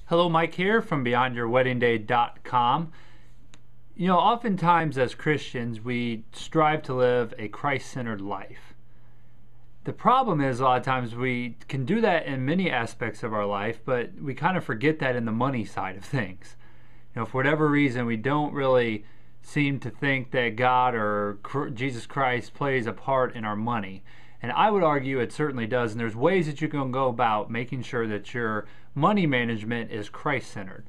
Hello, Mike here from BeyondYourWeddingDay.com. Oftentimes as Christians, we strive to live a Christ-centered life. The problem is a lot of times we can do that in many aspects of our life, but we kind of forget that in the money side of things. For whatever reason, we don't really seem to think that God or Jesus Christ plays a part in our money. And I would argue it certainly does, and there's ways that you can go about making sure that your money management is Christ-centered.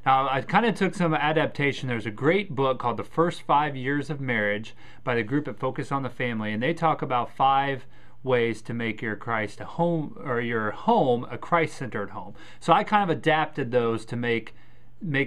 Now, I kind of took some adaptation. There's a great book called The First 5 Years of Marriage by the group at Focus on the Family, and they talk about 5 ways to make your home a Christ-centered home. So I kind of adapted those to make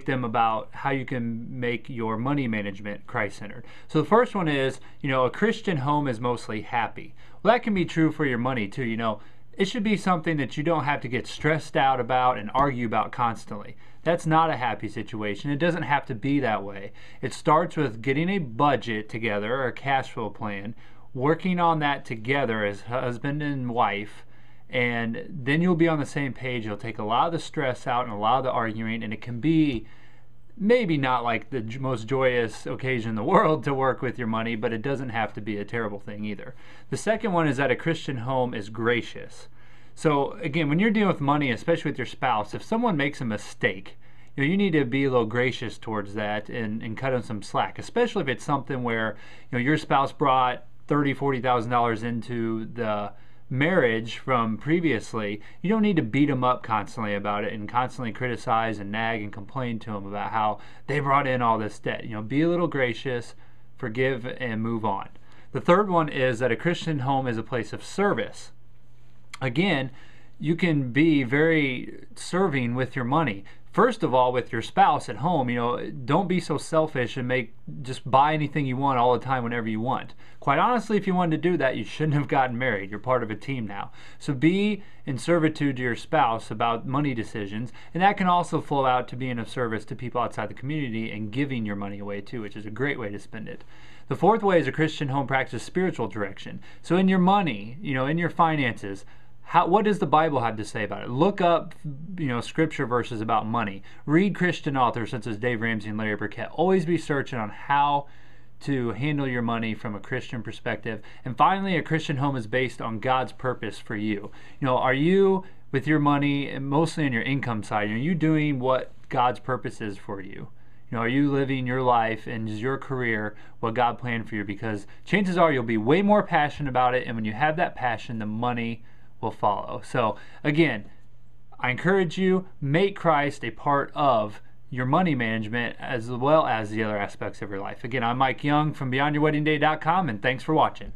them about how you can make your money management Christ-centered. So the first one is, a Christian home is mostly happy. Well, that can be true for your money too. It should be something that you don't have to get stressed out about and argue about constantly. That's not a happy situation. It doesn't have to be that way. It starts with getting a budget together or a cash flow plan, working on that together as husband and wife, and then you'll be on the same page. You'll take a lot of the stress out and a lot of the arguing, and it can be maybe not like the most joyous occasion in the world to work with your money, but it doesn't have to be a terrible thing either. The second one is that a Christian home is gracious. So again, when you're dealing with money, especially with your spouse, if someone makes a mistake, you need to be a little gracious towards that and cut them some slack, especially if it's something where your spouse brought $30,000, $40,000 into the marriage from previously. You don't need to beat them up constantly about it and constantly criticize and nag and complain to them about how they brought in all this debt. Be a little gracious, forgive, and move on. The third one is that a Christian home is a place of service. Again, you can be very serving with your money. First of all, with your spouse at home, don't be so selfish and just buy anything you want all the time whenever you want. Quite honestly, if you wanted to do that, you shouldn't have gotten married. You're part of a team now. So be in servitude to your spouse about money decisions, and that can also flow out to being of service to people outside the community and giving your money away too, which is a great way to spend it. The fourth way is a Christian home practices spiritual direction. So in your money, in your finances, what does the Bible have to say about it? Look up, scripture verses about money. Read Christian authors such as Dave Ramsey and Larry Burkett. Always be searching on how to handle your money from a Christian perspective. And finally, a Christian home is based on God's purpose for you. Are you, with your money, and mostly on your income side, are you doing what God's purpose is for you? Are you living your life and is your career what God planned for you? Because chances are you'll be way more passionate about it, and when you have that passion, the money will follow. So again, I encourage you, make Christ a part of your money management as well as the other aspects of your life. Again, I'm Mike Young from BeyondYourWeddingDay.com, and thanks for watching.